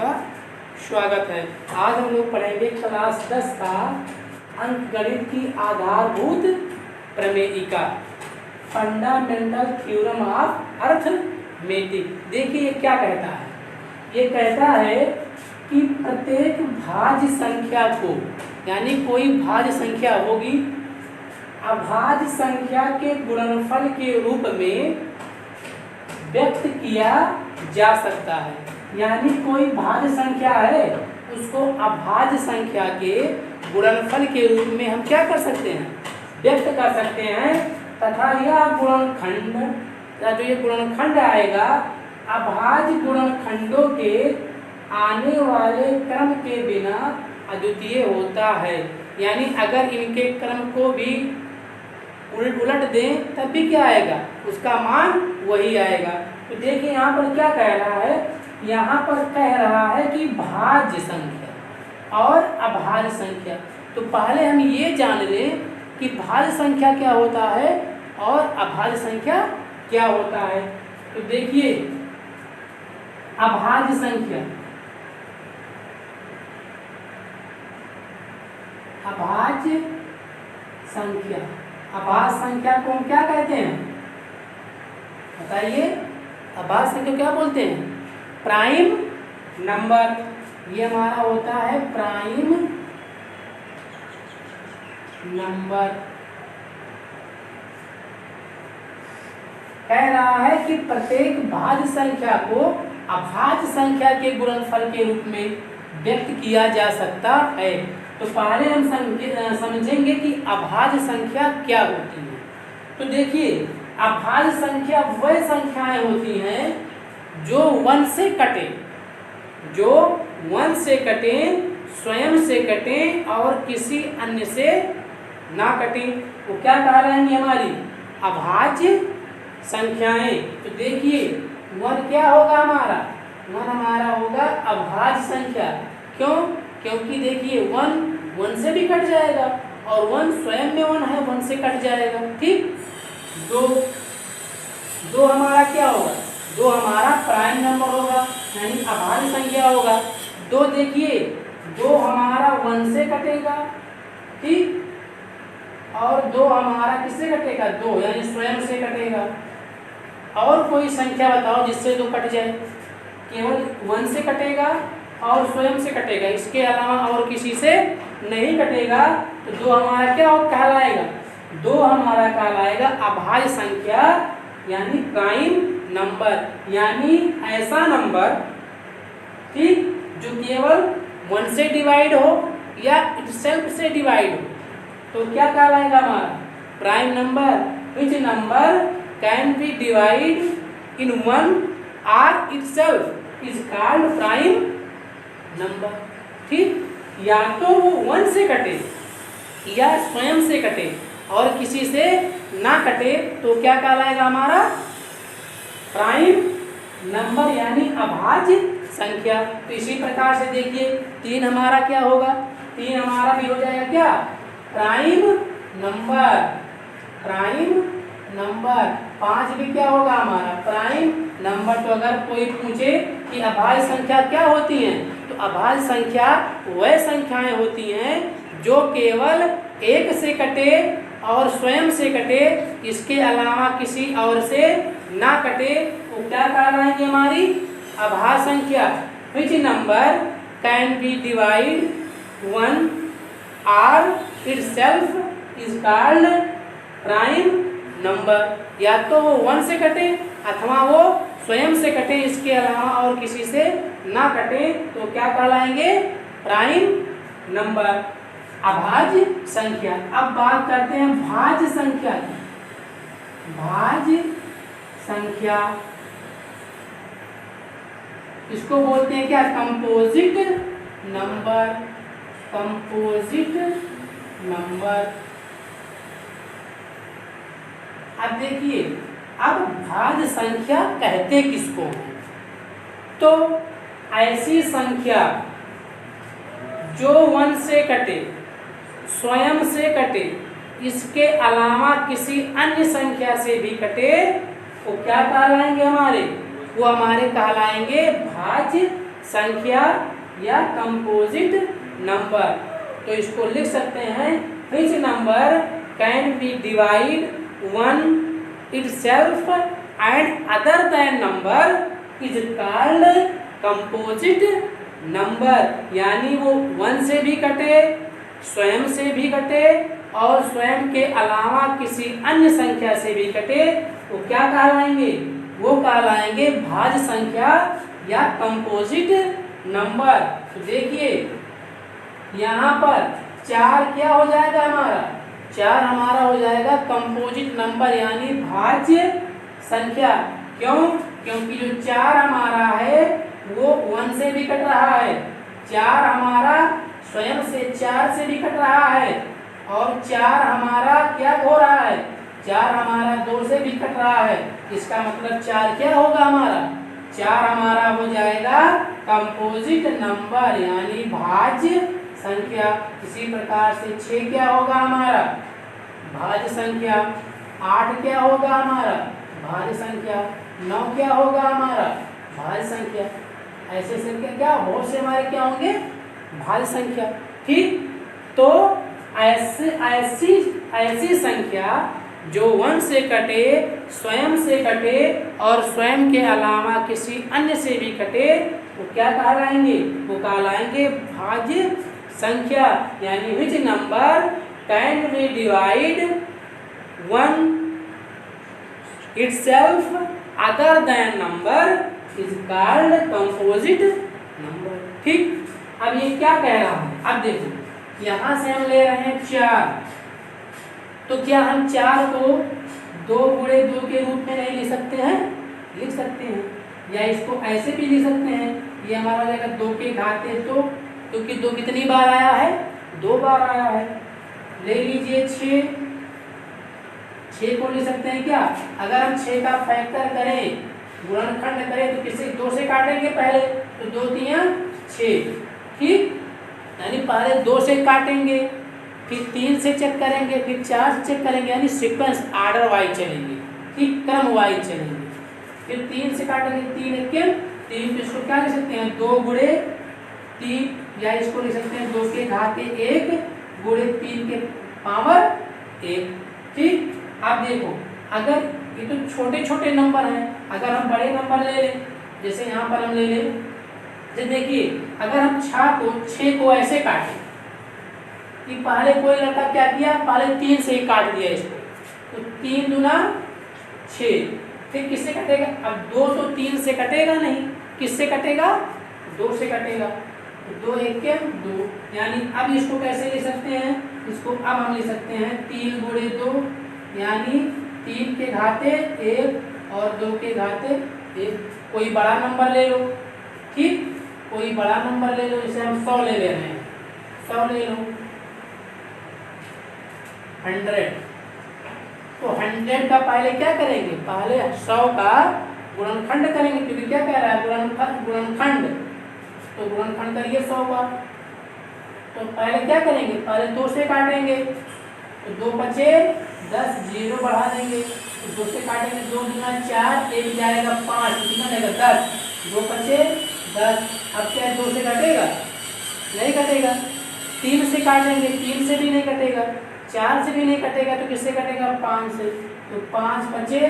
आपका स्वागत है। आज हम लोग पढ़ेंगे क्लास 10 का अंकगणित की आधारभूत प्रमेयिका, फंडामेंटल थ्योरम ऑफ अर्थमेटिक। देखिए ये क्या कहता है, ये कहता है कि प्रत्येक भाज्य संख्या को, यानी कोई भाज्य संख्या होगी, अभाज्य संख्या के गुणनफल के रूप में व्यक्त किया जा सकता है। यानी कोई भाज्य संख्या है, उसको अभाज्य संख्या के गुणनफल के रूप में हम क्या कर सकते हैं, व्यक्त कर सकते हैं। तथा यह गुणनखंड या जो ये गुणनखंड आएगा, अभाज्य गुणनखंडों के आने वाले क्रम के बिना अद्वितीय होता है। यानी अगर इनके क्रम को भी उलट दें तब भी क्या आएगा, उसका मान वही आएगा। तो देखिए यहाँ पर क्या कह रहा है, यहाँ पर कह रहा है कि भाज्य संख्या और अभाज्य संख्या। तो पहले हम ये जान लें कि भाज्य संख्या क्या होता है और अभाज्य संख्या क्या होता है। तो देखिए अभाज्य संख्या, अभाज्य संख्या, अभाज्य संख्या को हम क्या कहते हैं, बताइए। अभाज्य संख्या क्या बोलते हैं, प्राइम नंबर। ये हमारा होता है प्राइम नंबर। कह रहा है कि प्रत्येक भाज्य संख्या को अभाज्य संख्या के गुणनफल के रूप में व्यक्त किया जा सकता है। तो पहले हम समझेंगे कि अभाज्य संख्या क्या होती है। तो देखिए अभाज्य संख्या वह संख्याएं होती हैं जो 1 से कटे, जो 1 से कटे, स्वयं से कटे और किसी अन्य से ना कटे। वो क्या कहलाएंगी, हमारी अभाज्य संख्याएं। तो देखिए 1 क्या होगा हमारा, 1 हमारा होगा अभाज्य संख्या। क्यों? क्योंकि देखिए 1 से भी कट जाएगा और 1 स्वयं में 1 है, 1 से कट जाएगा। ठीक। 2 हमारा क्या होगा, 2 हमारा प्राइम नंबर होगा, यानी अभाज्य संख्या होगा। 2 देखिए 2 हमारा 1 से कटेगा, ठीक, और 2 हमारा किससे कटेगा, 2 यानी स्वयं से कटेगा। और कोई संख्या बताओ जिससे 2 कट जाए। केवल 1 से कटेगा और स्वयं से कटेगा, इसके अलावा और किसी से नहीं कटेगा। तो 2 हमारा क्या कहलाएगा, 2 हमारा कहलाएगा अभाज्य संख्या, यानी प्राइम नंबर, यानी ऐसा नंबर, ठीक, जो केवल 1 से डिवाइड हो या इटसेल्फ से डिवाइड हो। तो क्या कहलाएगा हमारा prime number, which number can be divide in 1 और itself is called prime number. ठीक। या तो वो 1 से कटे या स्वयं से कटे और किसी से ना कटे, तो क्या कहलाएगा हमारा प्राइम नंबर, यानी अभाज्य संख्या। तो इसी प्रकार से देखिए 3 हमारा क्या होगा, 3 हमारा भी हो जाएगा क्या, प्राइम नंबर, प्राइम नंबर। 5 भी क्या होगा हमारा प्राइम नंबर। तो अगर कोई पूछे कि अभाज्य संख्या क्या होती हैं, तो अभाज्य संख्या वह संख्याएं होती हैं जो केवल 1 से कटे और स्वयं से कटे, इसके अलावा किसी और से ना कटे। तो क्या कहलाएंगी हमारी अभाज्य संख्या, which number can be divide 1 और itself is called prime number. या तो वो 1 से कटे अथवा वो स्वयं से कटे, इसके अलावा और किसी से ना कटे, तो क्या कहलाएंगे प्राइम नंबर, अभाज्य संख्या। अब बात करते हैं भाज्य संख्या की। भाज्य संख्या इसको बोलते हैं क्या, कंपोजिट नंबर, कंपोजिट नंबर। अब देखिए अब भाज्य संख्या कहते किसको हैं, तो ऐसी संख्या जो 1 से कटे, स्वयं से कटे, इसके अलावा किसी अन्य संख्या से भी कटे, वो क्या कहलाएंगे हमारे, वो हमारे कहलाएंगे भाज्य संख्या या कंपोजिट नंबर। तो इसको लिख सकते हैं, which number can be divide one itself and other than number is called composite number। यानी वो 1 से भी कटे, स्वयं से भी कटे और स्वयं के अलावा किसी अन्य संख्या से भी कटे, वो क्या कहलाएंगे? वो कहलाएंगे भाज्य संख्या या कंपोजिट नंबर। तो देखिए यहाँ पर 4 क्या हो जाएगा हमारा? 4 हमारा हो जाएगा कंपोजिट नंबर यानी भाज्य संख्या। क्यों? क्योंकि जो 4 हमारा है वो 1 से भी कट रहा है, 4 हमारा स्वयं से 4 से भी कट रहा है और 4 हमारा क्या हो रहा है? 4 हमारा 2 से भी कट रहा है। इसका मतलब 4 क्या होगा हमारा? 4 हमारा हो जाएगा कंपोजिट नंबर यानी भाज्य संख्या। इसी प्रकार से 6 क्या होगा हमारा? भाज्य संख्या। 8 क्या होगा हमारा? भाज्य संख्या। 9 क्या होगा हमारा? भाज्य संख्या। ऐसे संख्या क्या बहुत से हमारे क्या होंगे? भाज्य संख्या। ठीक, तो ऐसी संख्या जो 1 से कटे, स्वयं से कटे और स्वयं के अलावा किसी अन्य से भी कटे, वो क्या कहलाएंगे? वो कहलाएंगे भाज्य संख्या। यानी which number can be divide 1 itself other than number is called composite number। ठीक, अब ये क्या कह रहा हूं? अब देखो यहां से हम ले रहे हैं 4, तो क्या हम 4 को 2 गुणे 2 के रूप में नहीं लिख सकते हैं? लिख सकते हैं, या इसको ऐसे भी लिख सकते हैं। ये हमारा हो जाएगा 2 के घाते 2, क्योंकि 2 कितनी बार आया है? 2 बार आया है। ले लीजिए 6 को लिख सकते हैं क्या? अगर हम 6 का फैक्टर करें, गुणनखंड करें, तो किसी 2 से काटेंगे पहले, तो 2 तिया 6। ठीक, यानी पहले 2 से काटेंगे, फिर 3 से चेक करेंगे, फिर 4 से चेक करेंगे, यानी सीक्वेंस ऑर्डर वाइज चलेंगे। ठीक, क्रम वाइज चलेंगे। फिर 3 से काटेंगे, 3 1 3, तो इसको क्या लिख सकते हैं? 2 गुणे 3, या इसको लिख सकते हैं 2 के घाते 1 गुणे 3 के पावर 1। ठीक, अब देखो अगर ये तो छोटे छोटे नंबर हैं, अगर हम बड़े नंबर ले लें, जैसे यहाँ पर हम ले लें, जैसे देखिए अगर हम 6 को ऐसे काटें कि पहले कोई लड़का क्या किया? पहले 3 से ही काट दिया इसको, तो 3 दूना 6, फिर किससे कटेगा? अब 2 तो 3 से कटेगा नहीं, किससे कटेगा? 2 से कटेगा। तो 2 1 2, यानी अब इसको कैसे ले सकते हैं? इसको अब हम ले सकते हैं 3 गुणे 2, यानी 3 के घाते 1 और 2 के घाते 1। कोई बड़ा नंबर ले लो। ठीक, कोई बड़ा नंबर ले लो, जैसे हम 100 ले रहे हैं, 100 ले लो, 100। तो 100 का पहले क्या करेंगे? पहले 100 का गुणनखंड करेंगे, क्योंकि क्या कह रहा है? गुणनखंड। तो गुणनखंड करिए 100 का। तो पहले क्या करेंगे? पहले 2 से काटेंगे, तो 2 बचे 10, 0 बढ़ा देंगे, तो 2 से काटेंगे, 2 दूना 4, 1 जाएगा 5, कितना जाएगा? 10, 2 बचे 10। अब क्या 2 से कटेगा? नहीं कटेगा। 3 से काटेंगे, 3 से भी नहीं कटेगा, 4 से भी नहीं कटेगा, तो किससे कटेगा? 5 से। तो 5 बचे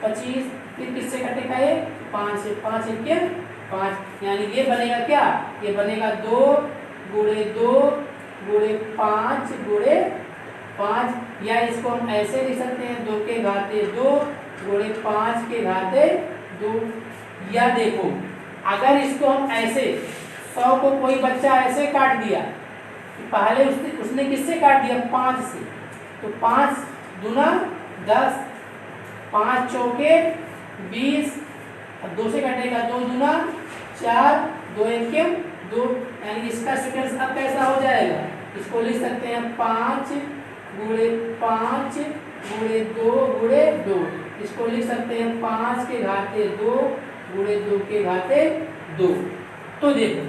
25, फिर किससे कटेगा? ये 5 से। 5 1 5, यानी ये बनेगा क्या? ये बनेगा 2 गुणे 2 गुणे 5 गुणे 5, या इसको हम ऐसे लिख सकते हैं 2 के घाते 2 गुणे 5 के घाते 2। या देखो अगर इसको हम ऐसे 100 को कोई बच्चा ऐसे काट दिया, पहले उसने किससे काट दिया? 5 से, तो 5 दूना 10, 5 चौके 20, अब 2 से कटेगा, 2 दूना 4, 2 1 2, यानी इसका सीक्वेंस अब कैसा हो जाएगा? इसको लिख सकते हैं 5 गुणे 5 गुणे 2 गुणे 2। इसको लिख सकते हैं 5 के घाते 2 गुणे 2 के घाते 2। तो देखो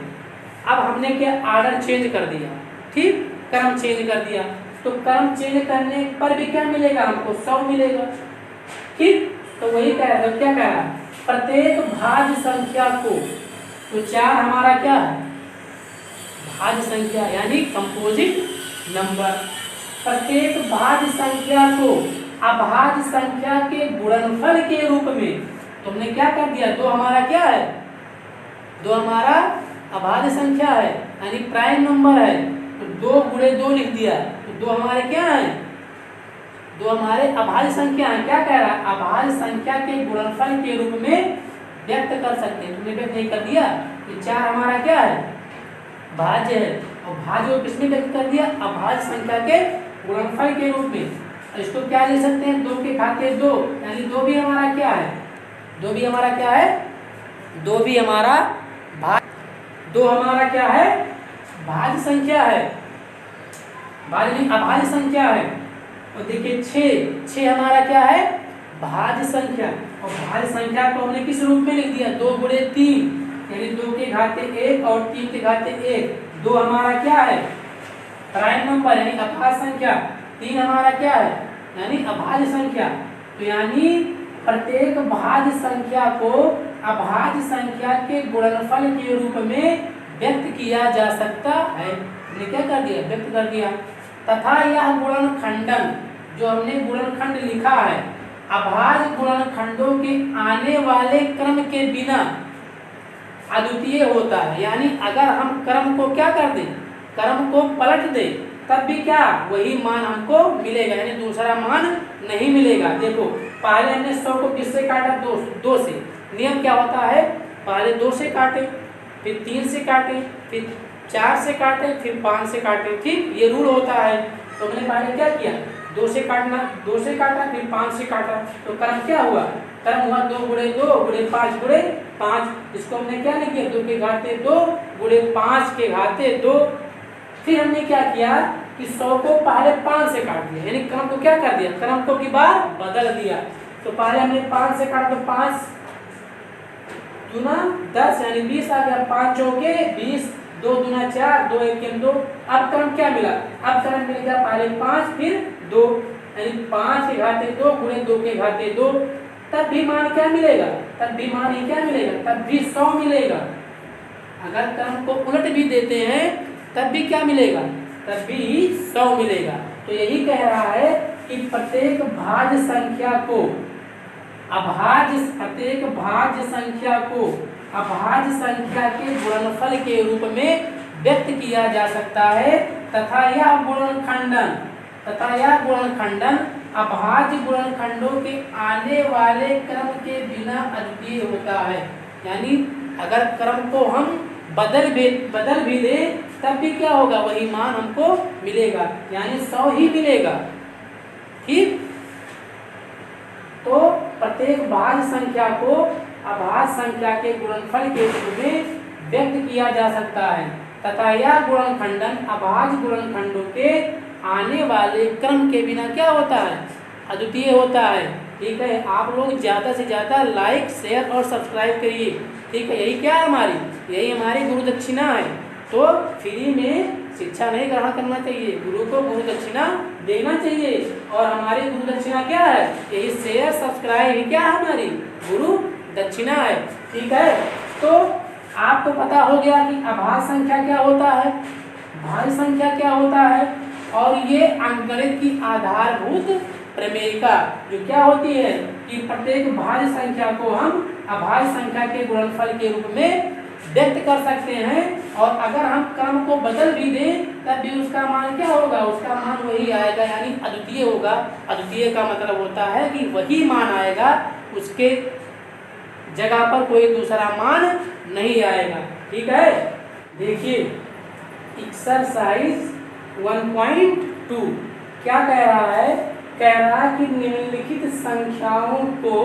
अब हमने क्या? ऑर्डर चेंज कर दिया। ठीक, क्रम चेंज कर दिया, तो क्रम चेंज करने पर भी क्या मिलेगा? हमको 100 मिलेगा। ठीक, तो वही कह रहा, क्या कह रहा? प्रत्येक भाज्य संख्या को तो 4 हमारा क्या है, भाज्य संख्या यानी कंपोजिट नंबर। प्रत्येक भाज्य संख्या को अभाज्य संख्या के गुणनफल के रूप में तुमने क्या कर दिया, 2 हमारा क्या है, 2 हमारा अभाज्य संख्या है यानी प्राइम नंबर है, तो 2 गुणे 2 लिख दिया। तो 2 हमारे क्या है, 2 हमारे अभाज्य संख्या है। क्या कह रहा है, अभाज्य संख्या के गुणनफल के रूप में व्यक्त कर सकते हैं। तुमने व्यक्त नहीं कर दिया, ये 4 हमारा क्या है, भाज्य है, और भाज्य को किसने व्यक्त कर दिया, अभाज्य संख्या के गुणनफल के रूप में। इसको क्या ले सकते हैं, 2 के खाते 2 यानी 2 भी हमारा क्या है, 2 भी हमारा क्या है, 2 भी हमारा 2 हमारा क्या है, भाज्य संख्या है, अभाज्य संख्या है। और देखिए 6 हमारा क्या है, भाज्य संख्या, और भाज्य संख्या को हमने किस रूप में लिख दिया, 2 गुणे 3 यानी 2 के घाते 1 और 3 के घाते 1। 2 हमारा क्या है, प्राइम नंबर यानी अभाज्य संख्या, 3 हमारा क्या है यानी अभाज्य संख्या। तो यानी प्रत्येक भाज्य संख्या को अभाज्य संख्या के गुणनफल के रूप में व्यक्त किया जा सकता है। हमने क्या कर दिया, व्यक्त कर दिया। तथा यह गुणनखंडन, जो हमने गुणनखंड लिखा है, अभाज्य गुणनखंडों के आने वाले क्रम के बिना अद्वितीय होता है। यानी अगर हम क्रम को क्या कर दें, क्रम को पलट दें, तब भी क्या वही मान हमको मिलेगा, यानी दूसरा मान नहीं मिलेगा। देखो पहले हमने 100 को किससे काटा, 2 से। नियम क्या होता है, पहले 2 से काटे, फिर 3 से काटे, फिर 4 से काटे, फिर 5 से काटे। ठीक, ये रूल होता है। तो मैंने पहले क्या किया, 2 से काटना, 2 से काटा, फिर 5 से काटा, तो क्रम क्या हुआ, क्रम हुआ 2 गुणे 2 गुणे 5 गुणे 5। इसको हमने क्या लिख दिया, 2 के घाते 2 गुणे 5 के घाते 2। फिर हमने क्या किया कि 100 को पहले 5 से काट दिया, यानी क्रम को क्या कर दिया, क्रम को की बार बदल दिया। तो पहले हमने 5 से काटा, तो 5 दूना 10 यानी 20 आ गया, 5 चौके 20, 2 दूना 4, 2 एक 2। अब क्रम क्या मिला, अब क्रम मिल गया पहले 5 फिर 2 यानी 5 के घाते 2 गुणे 2 के घाते 2। तब भी मान क्या मिलेगा, तब भी मान ही क्या मिलेगा, तब भी 100 मिलेगा। अगर क्रम को उलट भी देते हैं तब भी क्या मिलेगा, तब भी 100 मिलेगा। तो यही कह रहा है कि प्रत्येक भाज्य संख्या को प्रत्येक भाज्य संख्या को अभाज्य संख्या के गुणनफल के रूप में व्यक्त किया जा सकता है। तथा यह गुणनखंडन अभाज्य गुणनखंडों के आने वाले क्रम के बिना अद्वितीय होता है। यानी अगर क्रम को हम बदल भी दे तब भी क्या होगा, वही मान हमको मिलेगा, यानी 100 ही मिलेगा। ठीक, तो प्रत्येक भाज्य संख्या को अभाज्य संख्या के गुणनफल के रूप में व्यक्त किया जा सकता है। तथा यह गुणनखंडन अभाज्य गुणनखंडों के आने वाले क्रम के बिना क्या होता है, अद्वितीय होता है। ठीक है, आप लोग ज़्यादा से ज़्यादा लाइक शेयर और सब्सक्राइब करिए। ठीक है, यही क्या है हमारी, यही हमारी गुरु दक्षिणा है। तो फ्री में शिक्षा नहीं ग्रहण करना चाहिए, गुरु को गुरु दक्षिणा देना चाहिए। और हमारी गुरु दक्षिणा क्या है, यही शेयर सब्सक्राइब ही क्या है हमारी गुरु दक्षिणा है। ठीक है, तो आपको पता हो गया कि अभाज्य संख्या क्या होता है, भाज्य संख्या क्या होता है, और ये अंकगणित की आधारभूत प्रमेयिका जो क्या होती है कि प्रत्येक भाज्य संख्या को हम अभाज्य संख्या के गुणनफल के रूप में व्यक्त कर सकते हैं। और अगर हम क्रम को बदल भी दें तब भी उसका मान क्या होगा, उसका मान वही आएगा, यानी अद्वितीय होगा। अद्वितीय का मतलब होता है कि वही मान आएगा, उसके जगह पर कोई दूसरा मान नहीं आएगा। ठीक है, देखिए एक्सरसाइज 1.2 क्या कह रहा है, कह रहा है कि निम्नलिखित संख्याओं को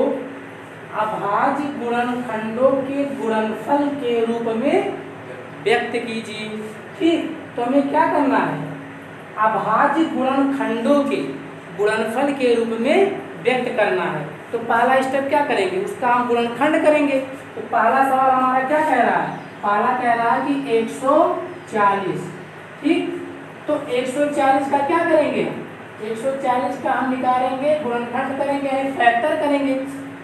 अभाज्य गुणनखंडों के गुणनफल के रूप में व्यक्त कीजिए। ठीक, तो हमें क्या करना है, अभाज्य गुणनखंडों के गुणनफल के रूप में व्यक्त करना है। तो पहला स्टेप क्या करेंगे, उसका हम गुणनखंड करेंगे। तो पहला सवाल हमारा क्या कह रहा है, पहला कह रहा है कि 140। ठीक, तो 140 का क्या करेंगे, 140 का हम निकालेंगे, गुणनखंड करेंगे, फैक्टर करेंगे।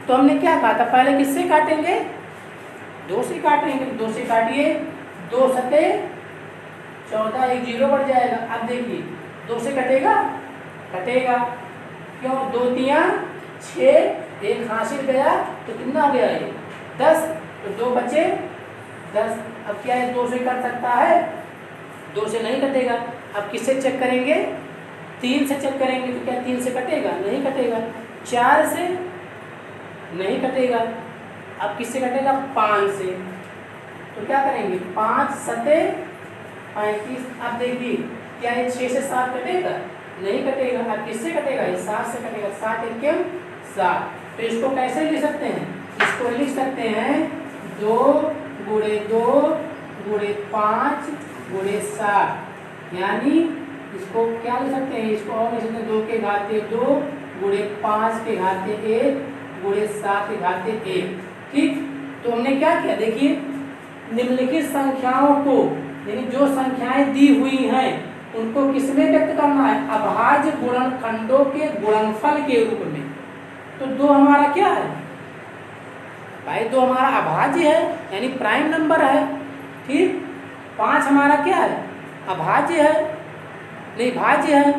तो हमने क्या कहा था, पहले किससे काटेंगे, 2 से काटेंगे, 2 से काटिए, 2 सते 14, एक 0 बढ़ जाएगा। अब देखिए 2 से कटेगा, कटेगा क्यों, 2 तियां 6, एक हासिल गया तो कितना हो गया ये 10, तो 2 बचे 10। अब क्या है 2 से कट सकता है, 2 से नहीं कटेगा। अब किससे चेक करेंगे, 3 से चेक करेंगे, तो क्या 3 से कटेगा, नहीं कटेगा। 4 से नहीं कटेगा। अब किससे कटेगा, 5 से, तो क्या करेंगे 5 सते 35। अब देखिए क्या ये 6 से 7 कटेगा, नहीं कटेगा। अब किससे कटेगा, ये 7 से कटेगा, 7 एकम 7। तो इसको कैसे लिख सकते हैं, इसको लिख सकते हैं 2 गुणे 2 गुणे 5 गुणे 7, यानी इसको क्या लिख सकते हैं, इसको और लिख सकते हैं 2 के घाते 2 गुणे 5 के घाते 1 गुणे 7 के घाते 1। ठीक, तो हमने क्या किया, देखिए निम्नलिखित संख्याओं को, यानी जो संख्याएं दी हुई हैं उनको किसमें व्यक्त करना है, अभाज्य गुणनखंडों के गुणनफल के रूप में। तो 2 हमारा क्या है भाई, 2 हमारा अभाज्य है यानी प्राइम नंबर है। ठीक, 5 हमारा क्या है, अभाज्य है, नहीं भाज्य है।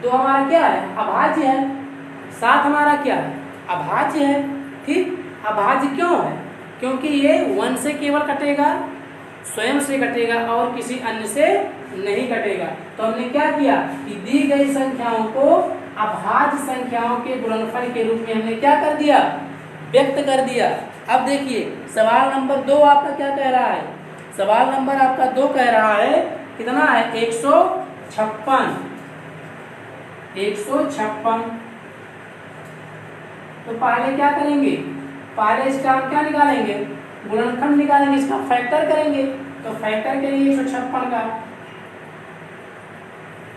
2 हमारा क्या है, अभाज्य है। 7 हमारा क्या है, अभाज्य है। ठीक, अभाज्य क्यों है, क्योंकि ये 1 से केवल कटेगा, स्वयं से कटेगा और किसी अन्य से नहीं कटेगा। तो हमने क्या किया कि दी गई संख्याओं को अभाज्य संख्याओं के गुणनफल के रूप में हमने क्या कर दिया, व्यक्त कर दिया। अब देखिए सवाल नंबर 2 आपका क्या कह रहा है, सवाल नंबर आपका 2 कह रहा है कितना है, 156। 156। तो पहले क्या करेंगे, पहले इसका हम क्या निकालेंगे, गुणनखंड निकालेंगे, इसका फैक्टर करेंगे। तो फैक्टर करेंगे 156 का।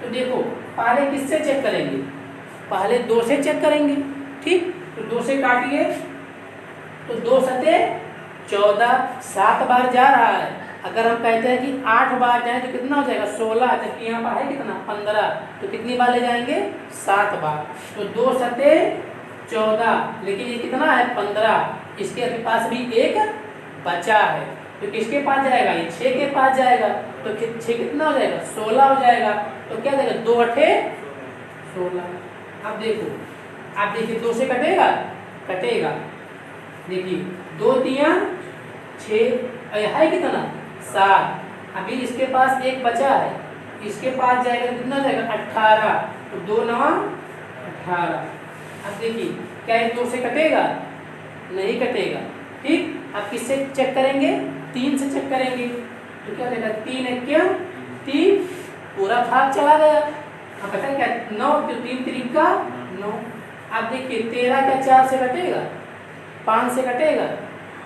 तो देखो पहले किससे चेक करेंगे, पहले 2 से चेक करेंगे। ठीक, तो 2 से काटिए, तो 2 सते 14, 7 बार जा रहा है। अगर हम कहते हैं कि 8 बार जाए तो कितना हो जाएगा 16, जबकि यहाँ पर है कितना 15, तो कितनी बार ले जाएंगे 7 बार। तो 2 सते 14, लेकिन ये कितना है 15, इसके पास भी एक बचा है, तो किसके पास जाएगा, ये 6 के पास जाएगा। तो 6 कितना हो जाएगा 16 हो जाएगा। तो क्या जाएगा 2 8 16। अब देखो, आप देखिए 2 से कटेगा, कटेगा, देखिए 2 तियां 6 है कितना 7। अभी इसके पास एक बचा है, इसके पास जाएगा कितना हो जाएगा 18। तो 2 9 18। अब देखिए क्या ये 2 से कटेगा, नहीं कटेगा। ठीक, अब किससे चेक करेंगे, 3 से चेक करेंगे। तो क्या हो जाएगा 3 एकम 3, पूरा भाग चला गया। अब पता क्या 9, तो 3 3 का 9। अब देखिए 13 क्या 4 से कटेगा, 5 से कटेगा।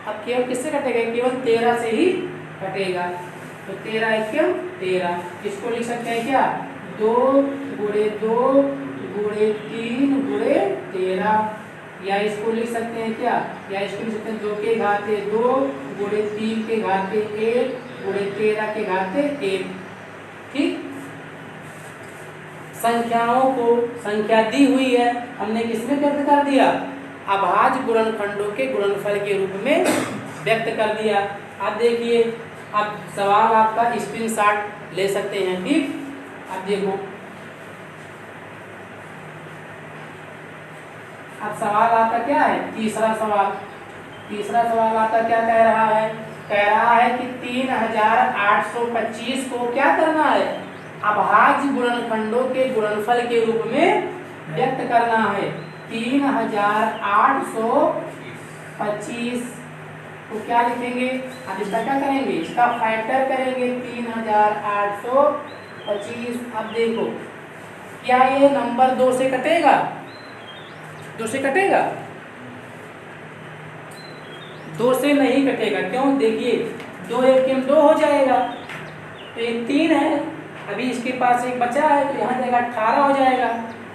अब केवल किससे कटेगा, केवल 13 से ही कटेगा। तो 13 एकम 13, इसको लिख सकते हैं क्या 2 गुणे 2 गुणे 3 गुणे 13, या इसको लिख सकते हैं क्या, या इसको लिख सकते हैं 2 के घाते 2 गुणे 3 के घाते 1 गुणे 13 के घाते 1। ठीक, संख्याओं को, संख्या दी हुई है, हमने किसमें व्यक्त कर दिया, अभाज्य गुणनखंडों के गुणनफल के रूप में व्यक्त कर दिया। अब देखिए, अब सवाल आपका स्क्रीनशॉट ले सकते हैं। ठीक, अब देखो, अब सवाल आपका क्या है, तीसरा सवाल। तीसरा सवाल आपका क्या कह रहा है, कह रहा है कि 3825 को क्या करना है, अभाज्य गुणनखंडों के गुणनफल के रूप में व्यक्त करना है। 3825 को क्या लिखेंगे, अब इसका क्या करेंगे, इसका फैक्टर करेंगे 3825। अब देखो क्या ये नंबर 2 से कटेगा, 2 से कटेगा, 2 से नहीं कटेगा। क्यों, देखिए 2 एकम 2 हो जाएगा, तो ये 3 है, अभी इसके पास एक बचा है, तो यहाँ जाएगा 18 हो जाएगा।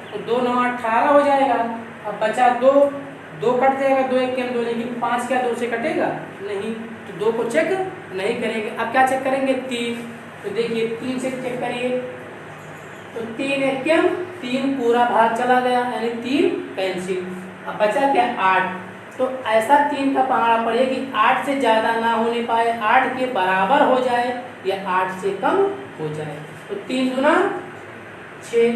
तो 2 9 18 हो जाएगा। अब बचा 2 कट जाएगा, 2 एकम 2, लेकिन 5 क्या 2 से कटेगा, नहीं। तो 2 को चेक नहीं करेंगे। अब क्या चेक करेंगे 3। तो देखिए 3 से चेक करिए, तो 3 एकम 3 पूरा भाग चला गया, यानी 3 कैंसिल। अब बचा क्या 8। तो ऐसा 3 का पहाड़ा पड़े कि 8 से ज़्यादा ना होने पाए, 8 के बराबर हो जाए या 8 से कम हो जाए। तो 3 दूना 6।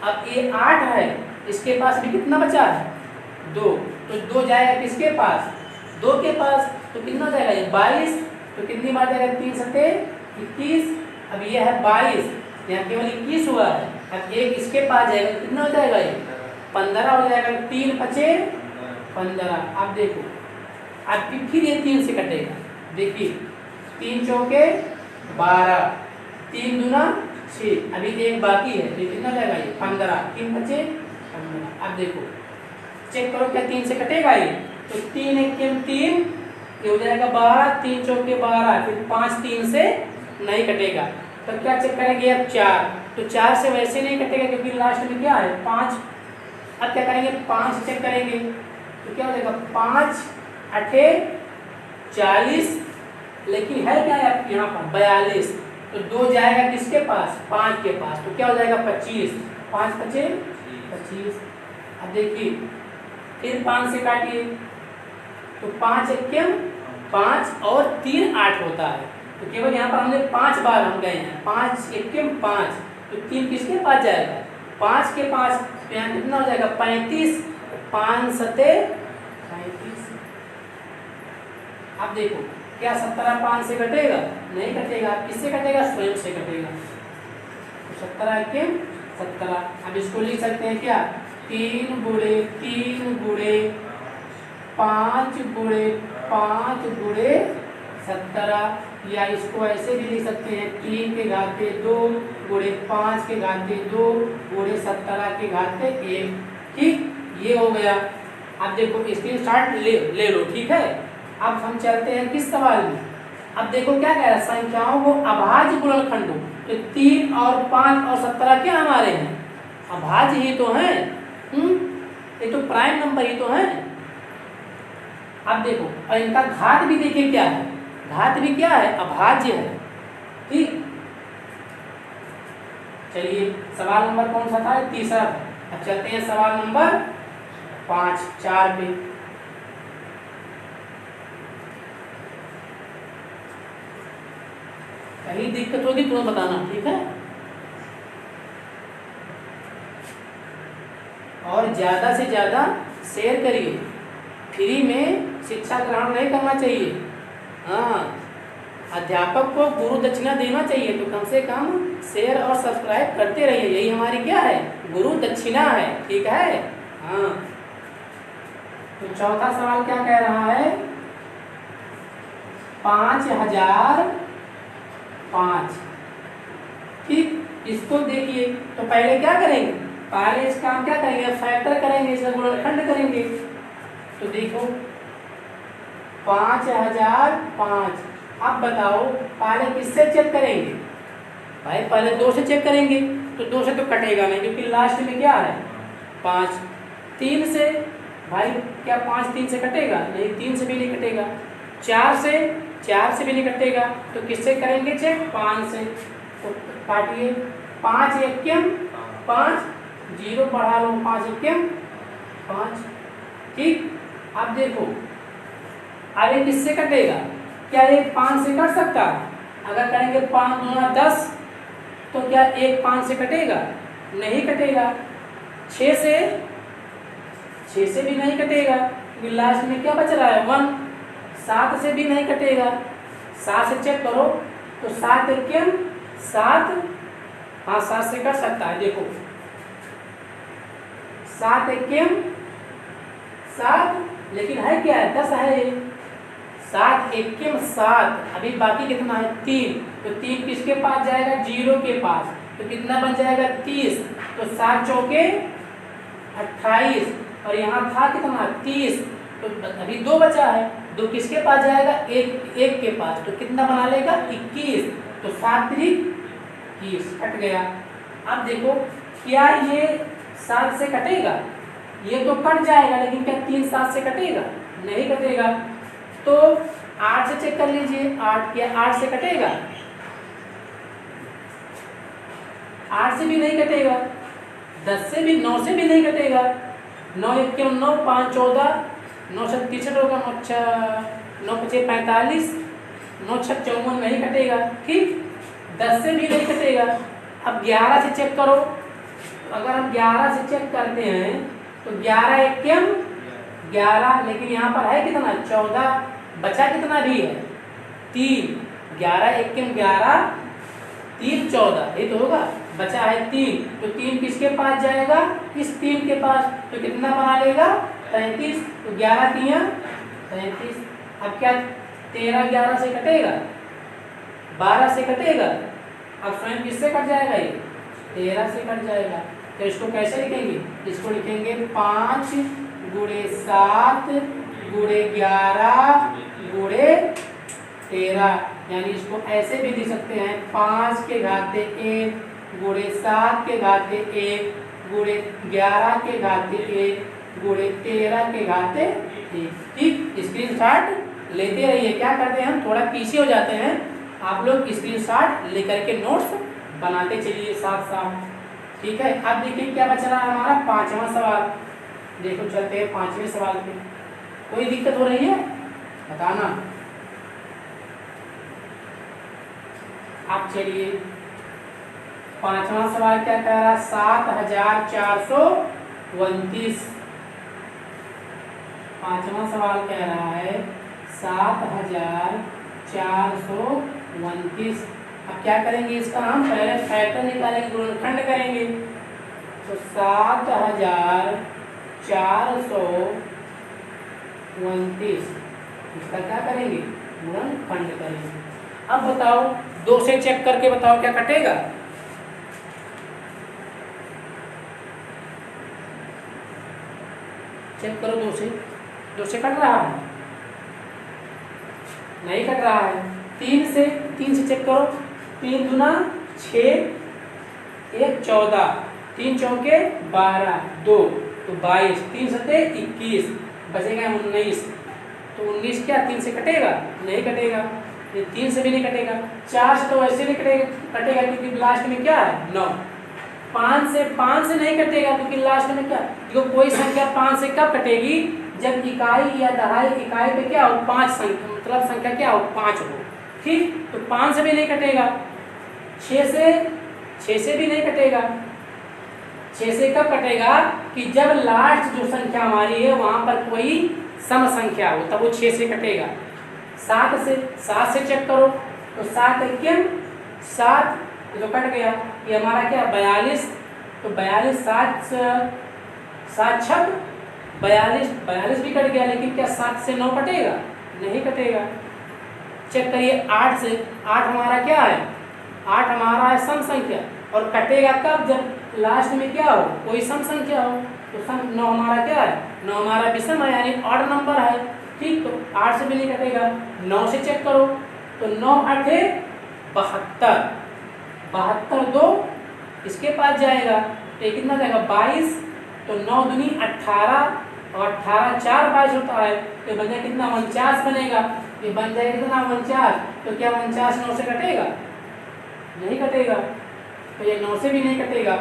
अब ये 8 है, इसके पास भी कितना बचा है 2, तो 2 जाएगा किसके पास 2 के पास, तो कितना जाएगा ये 22। तो कितनी बार जाएगा 3 सत्ते 21। अब ये है 22, यहाँ केवल 21 हुआ है। अब एक इसके पास जाएगा, कितना हो जाएगा ये 15 हो जाएगा। 3 बचे 15। अब देखो अब फिर ये 3 से कटेगा। देखिए 3 चौके 12, 3 दूना 6, अभी एक बाकी है, तो कितना जाएगा ये 15। 3 बचे 15। अब देखो चेक करो क्या 3 से कटेगा ये, तो 3 एक 3, ये हो जाएगा 12, 3 चौके 12, फिर 5 3 से नहीं कटेगा। तो क्या चेक करेंगे अब 4, तो 4 से वैसे नहीं कटेगा क्योंकि लास्ट में क्या है 5। अब क्या करेंगे 5 चेक करेंगे, तो क्या हो जाएगा 5 8 40, लेकिन है क्या यहाँ पर 42, तो 2 जाएगा किसके पास 5 के पास, तो क्या हो जाएगा 25। 5 बचे 25। अब देखिए फिर 5 से काटिए, तो 5 एकम 5 और 3 8 होता है, तो केवल यहाँ पर हमने 5 बार हम गए हैं। 5 एकम 5, तो 3 किसके पास जाएगा 5 के पास, तो यहाँ कितना हो जाएगा 35। 5 सत्ते 35। अब देखो क्या 17 5 से कटेगा नहीं कटेगा, किससे कटेगा स्वयं से कटेगा। तो 17 एकम 17। अब इसको लिख सकते हैं क्या 3 गुणे 3 गुणे 5 गुणे 5 गुणे 17, या इसको ऐसे भी लिख सकते हैं 3 के घाते 2 गुणे 5 के घाते 2 गुणे 17 के घाते 1। ठीक, ये हो गया। अब देखो स्क्रीनशॉट ले लो, ठीक है। अब हम चलते हैं किस सवाल में। अब देखो क्या कह रहा है, संख्याओं को अभाज्य गुणनखंडों, तो 3 और 5 और 17 क्या हमारे हैं अभाज्य ही तो हैं। ये तो प्राइम नंबर ही तो हैं। अब देखो और इनका घात भी देखिए क्या है, घात भी क्या है अभाज्य है। ठीक, चलिए सवाल नंबर कौन सा था तीसरा। अब चलते हैं सवाल नंबर 5 4 पे। कहीं दिक्कत होगी तो बताना, ठीक है। और ज़्यादा से ज़्यादा शेयर करिए, फ्री में शिक्षा ग्रहण नहीं करना चाहिए। हाँ, अध्यापक को गुरु दक्षिणा देना चाहिए, तो कम से कम शेयर और सब्सक्राइब करते रहिए, यही हमारी क्या है गुरु दक्षिणा है, ठीक है। हाँ, तो चौथा सवाल क्या कह रहा है 5005। ठीक, इसको देखिए, तो पहले क्या करेंगे, पहले इसका हम क्या करेंगे फैक्टर करेंगे, इसका गुणनखंड करेंगे। तो देखो 5005। अब बताओ पहले किससे चेक करेंगे भाई, पहले 2 से चेक करेंगे, तो 2 से तो कटेगा नहीं क्योंकि लास्ट में क्या है 5। 3 से भाई क्या 5 3 से कटेगा नहीं, 3 से भी नहीं कटेगा। 4 से भी नहीं कटेगा, तो किससे करेंगे चेक 5 से। तो काटिए 5 एकम 5, 0 बढ़ा लो 5 एकम 5। ठीक, अब देखो अरे किससे कटेगा, क्या ये 5 से कट सकता है, अगर करेंगे 5 दूना 10, तो क्या 1 5 से कटेगा नहीं कटेगा। 6 से भी नहीं कटेगा क्योंकि लास्ट में क्या बच रहा है 1। 7 से भी नहीं कटेगा, 7 से चेक करो, तो 7 एकम 7, हाँ 7 से कट सकता है। देखो 7 एकम 7, लेकिन है क्या है 10 है ये। 7 एकम 7, अभी बाकी कितना है 3, तो 3 किसके पास जाएगा 0 के पास, तो कितना बन जाएगा 30। तो 7 चौके 28, और यहाँ था कितना 30, तो अभी 2 बचा है, 2 किसके पास जाएगा 1 के पास, तो कितना बना लेगा 21। तो 7 3 21 कट गया। अब देखो क्या ये 7 से कटेगा, ये तो कट जाएगा, लेकिन क्या 3 7 से कटेगा नहीं कटेगा। तो 8 से चेक कर लीजिए, 8 क्या 8 से कटेगा, 8 से भी नहीं कटेगा, 10 से भी 9 से भी नहीं कटेगा। 9 एकम 9, 5 14, 9 छक 63 होगा, 9 पचे 45, 9 छक 54 नहीं कटेगा, ठीक। 10 से भी नहीं कटेगा। अब 11 से चेक करो, अगर हम 11 से चेक करते हैं तो 11 एकम 11, लेकिन यहाँ पर है कितना 14, बचा कितना भी है 3। 11 एकम 11, 3 14, ये तो होगा, बचा है 3, तो 3 किसके पास जाएगा, इस 3 के पास, तो कितना बना लेगा 33, तो 11 3 33। अब क्या 13 11 से कटेगा, 12 से कटेगा, अब स्वयं किससे कट जाएगा, ये 13 से कट जाएगा। तो इसको कैसे लिखेंगे, इसको लिखेंगे 5 गुणे 7 गुणे 11 गुणे 13, यानी इसको ऐसे भी लिख सकते हैं 5 के घाते 1 गुणे 7 के घाते 1 गुणे 11 के घाते 1 गुणे 13 के घाते 1। ठीक, स्क्रीनशॉट लेते रहिए। क्या करते हैं हम थोड़ा पीछे हो जाते हैं, आप लोग स्क्रीनशॉट लेकर के नोट्स बनाते चलिए साथ साथ, ठीक है। अब देखिए क्या बच रहा है हमारा 5वां सवाल। देखो चलते हैं 5वें सवाल पे। कोई दिक्कत हो रही है बताना। अब चलिए 5वां सवाल क्या कह रहा है, 7429। 5वां सवाल कह रहा है 7429। अब क्या करेंगे इसका, हम पहले फैक्टर निकालेंगे, गुणनखंड करेंगे। तो 7429 इसका क्या करेंगे, गुणनखंड करेंगे। अब बताओ 2 से चेक करके बताओ क्या कटेगा। चेक करो 2 से कट रहा है, नहीं कट रहा है। 3 से चेक करो, 3 दूना 6, 1 14, 3 चौके 12, 2 तो 22, 3 सत्ते 21, बचेगा 19। तो 19 क्या 3 से कटेगा, नहीं कटेगा। ये 3 से भी नहीं कटेगा, 4 से तो वैसे नहीं कटेगा क्योंकि लास्ट में क्या है 9। 5 से नहीं कटेगा क्योंकि लास्ट में क्या, देखो कोई संख्या 5 से कब कटेगी, जब इकाई या दहाई इकाई पे क्या हो 5 संख्या, मतलब संख्या क्या हो 5 हो, ठीक। तो 5 से भी नहीं कटेगा, 6 से भी नहीं कटेगा। 6 से कब कटेगा कि जब लास्ट जो संख्या हमारी है वहां पर कोई सम संख्या हो, तब वो 6 से कटेगा। 7 से चेक करो, तो 7 एकम 7 तो कट गया, ये हमारा क्या 42, तो 42 7 छक 42 भी कट गया, लेकिन क्या 7 से 9 कटेगा, नहीं कटेगा। चेक करिए 8 से, 8 हमारा क्या है, 8 हमारा है सम संख्या, और कटेगा कब, जब लास्ट में क्या हो कोई सम संख्या हो। तो सम 9 हमारा क्या है, 9 हमारा विषम है यानी ऑड नंबर है, ठीक। तो 8 से भी नहीं कटेगा। 9 से चेक करो, तो 9 8 72, 72 2 इसके पास जाएगा, तो कितना जाएगा 22, तो 9 दूनी 18, और 18 4 22 होता है, तो बन जाएगा कितना 49 बनेगा। ये बन जाएगा कितना 49, तो क्या 49 9 से कटेगा, नहीं कटेगा। तो ये 9 से भी नहीं कटेगा।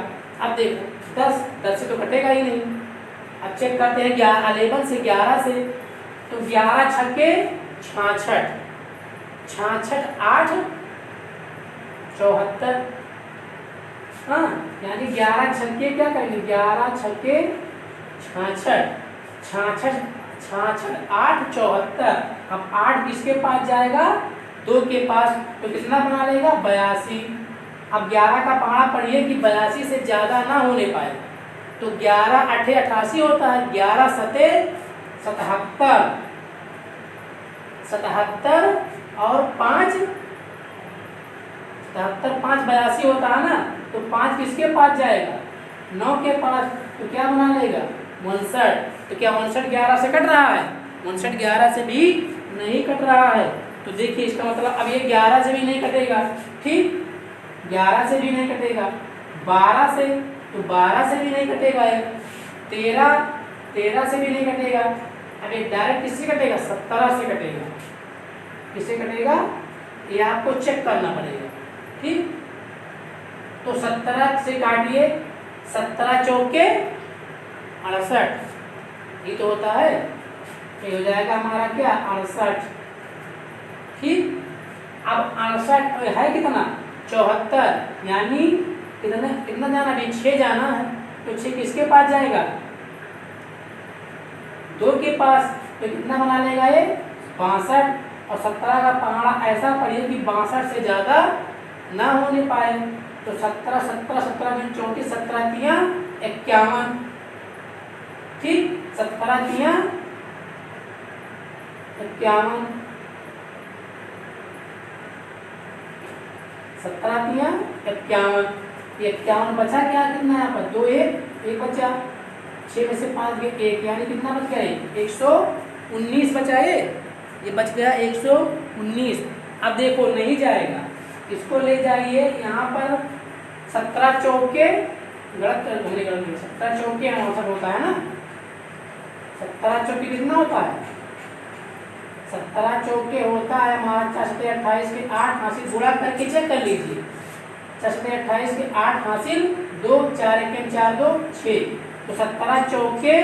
अब देखो 10 से तो कटेगा ही नहीं। अब चेक करते हैं 11 से 11 से, तो 11 छक्के 66, 8 74, हाँ यानी 11 छक्के क्या करेंगे, 11 छक्के 66, 8 74। अब 8 किसके पास जाएगा, 2 के पास, तो कितना बना लेगा 82। अब 11 का पहाड़ा पढ़िए कि 82 से ज़्यादा ना होने पाए, तो 11 8 88 होता है, 11 7 77 और 5 77 5 82 होता है ना, तो 5 किसके पास जाएगा 9 के पास, तो क्या बना लेगा 59। तो क्या 59 11 से कट रहा है, 59 11 से भी नहीं कट रहा है। तो देखिए इसका मतलब अब ये 11 से भी नहीं कटेगा, ठीक, 11 से भी नहीं कटेगा। 12 से, तो 12 से भी नहीं कटेगा। 13 से भी नहीं कटेगा। अब ये डायरेक्ट किससे कटेगा 17 से कटेगा। किससे कटेगा ये आपको चेक करना पड़ेगा, ठीक। तो 17 से काटिए, 17 चौके 68, ये तो होता है। तो ये हो जाएगा हमारा क्या 68। ठीक, अब 68 है कितना 74, यानी कितना कितना जाना अभी 6 जाना है, तो 6 किसके पास जाएगा 2 के पास, तो कितना बना लेगा ये 62, और 17 का पहाड़ा ऐसा पढ़िए कि 62 से ज़्यादा ना होने पाए, तो 17 17 17 जो 34, 17 तिया 51। ठीक, 17 तिया 51, 17 तिया 51, 51 बचा क्या कितना यहाँ पर 2 1 बचा, 6 में से 5 गए 1, यानी कितना बच गया 119 बचा, ये बच गया 119। अब देखो नहीं जाएगा, इसको ले जाइए यहाँ पर 17 चौके गलत 17 चौके आंसर होता है ना, 17 चौके कितना होता है 17 चौके होता है हमारा 428 के 8 हासिल, गुणा करके चेक कर लीजिए, 428 के 8 हासिल 2 4 1 4 2 6, तो 17 चौके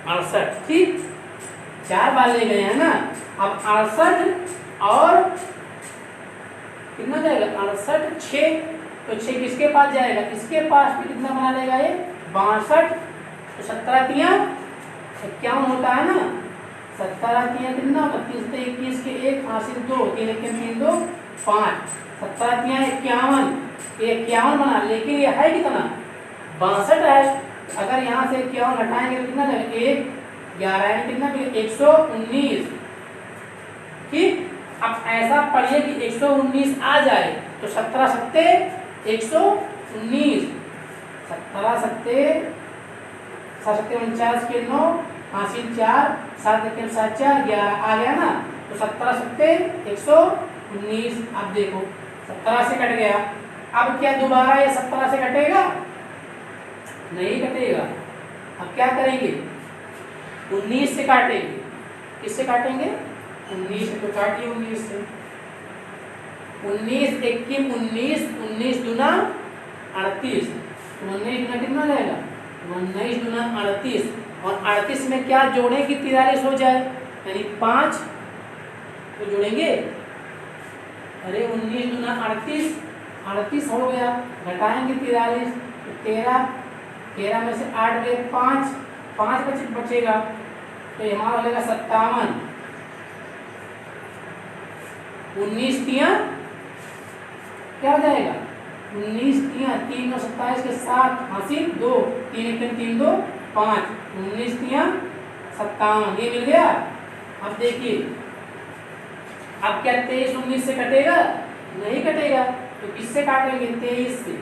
68। ठीक, 4 बार ले गए हैं ना, अब 68 और कितना जाएगा 68 6, तो 6 किसके पास जाएगा, इसके पास भी कितना बना लेगा ये 62, तो 17 तिया 51 होता है ना, 17 तिया कितना होता 30 से 21 के 1 हासिल 2 3 1 3 2 5, 17 तिया 51, 51 बना, लेकिन ये है कितना 62 है, अगर यहाँ से 51 हटाएंगे तो कितना जाएगा 1 11 है, कितना 119। ठीक, अब ऐसा पढ़िए कि 119 आ जाए, तो 17 सत्ते 119, 17 सत्ते 49 के 9 हासिल 4 7 1 7 4 11 आ गया ना, तो 17 सत्ते 119। अब देखो 17 से कट गया, अब क्या दोबारा ये 17 से कटेगा, नहीं कटेगा, अब क्या करेंगे 19 से काटेंगे, किससे काटेंगे 19 से, तो काटिए 19 से, 19 21 19 19 दूना 38, 19 दूना कितना जाएगा 19 दूना 38, और 38 में क्या जोड़ें कि 43 हो जाए, यानी 5 तो जोड़ेंगे, अरे 19 दूना 38 38 हो गया, घटाएंगे 43 तो 13 में से 8 गए 5 बचेगा, तो ये हमारा हो जाएगा 57, 19 तिया क्या हो जाएगा 19 तिया 3 और 27 के 7 हासिल 2 3 1 3 2 5, 19 तिया 57, ये मिल गया। अब देखिए, अब क्या 23 19 से कटेगा, नहीं कटेगा, तो किससे काटेंगे 23 से,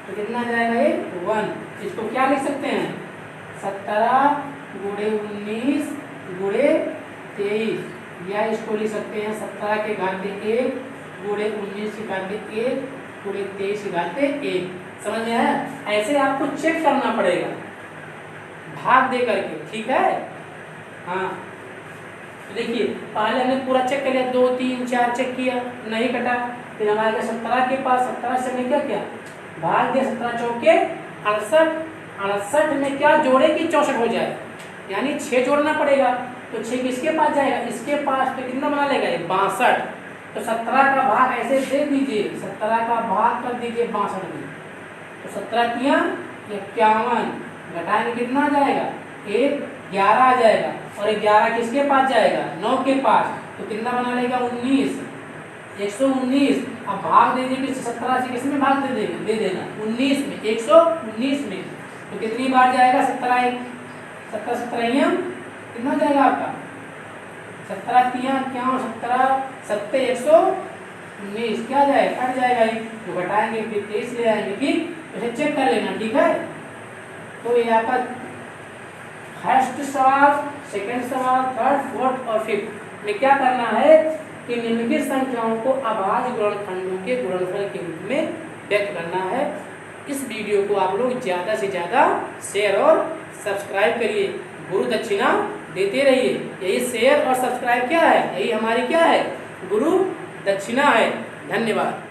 तो कितना जाएगा ये 1, इसको क्या लिख सकते हैं 17 गुणे 19 गुणे 23, या इसको लिख सकते हैं 17 के घाते 1 गुणे 19 के घाते 1 गुणे 23 के घाते 1। समझ में आया? ऐसे आपको चेक करना पड़ेगा भाग दे करके, ठीक है। हाँ, तो देखिए पहले हमने पूरा चेक कर लिया, 2 3 4 चेक किया, नहीं कटा, फिर हमारे पास 17 के पास 17 से हमने क्या किया भाग दिया, 17 चौके 68, 68 में क्या जोड़े कि 64 हो जाए, यानी 6 जोड़ना पड़ेगा, तो 6 किसके पास जाएगा, इसके पास, तो कितना बना लेगा ये 62, तो 17 का भाग ऐसे दे दीजिए, 17 का भाग कर दीजिए 62 में, तो 17 तिया 51, घटाएंगे कितना आ जाएगा 1 11 आ जाएगा, और 11 किसके पास जाएगा 9 के पास, तो कितना बना लेगा 19 119। अब भाग दे दीजिए 17 से, किसमें भाग दे देना 19 में, 119 में, तो कितनी बार जाएगा 17 17 कितना जाएगा आपका 17 तिया 51, 17 सत्ते 119, क्या जाएगा कट जाएगा ये, तो घटाएंगे फिर 23 ले आएंगे, ठीक, इसे चेक कर लेना, ठीक है। तो ये आपका फर्स्ट सवाल, सेकंड सवाल, थर्ड, फोर्थ और फिफ्थ में क्या करना है कि निम्नलिखित संख्याओं को अभाज्य गुणनखंडों के गुणनफल के रूप में व्यक्त करना है। इस वीडियो को आप लोग ज़्यादा से ज़्यादा शेयर और सब्सक्राइब करिए, गुरु दक्षिणा देते रहिए। यही शेयर और सब्सक्राइब क्या है, यही हमारी क्या है गुरु दक्षिणा है। धन्यवाद।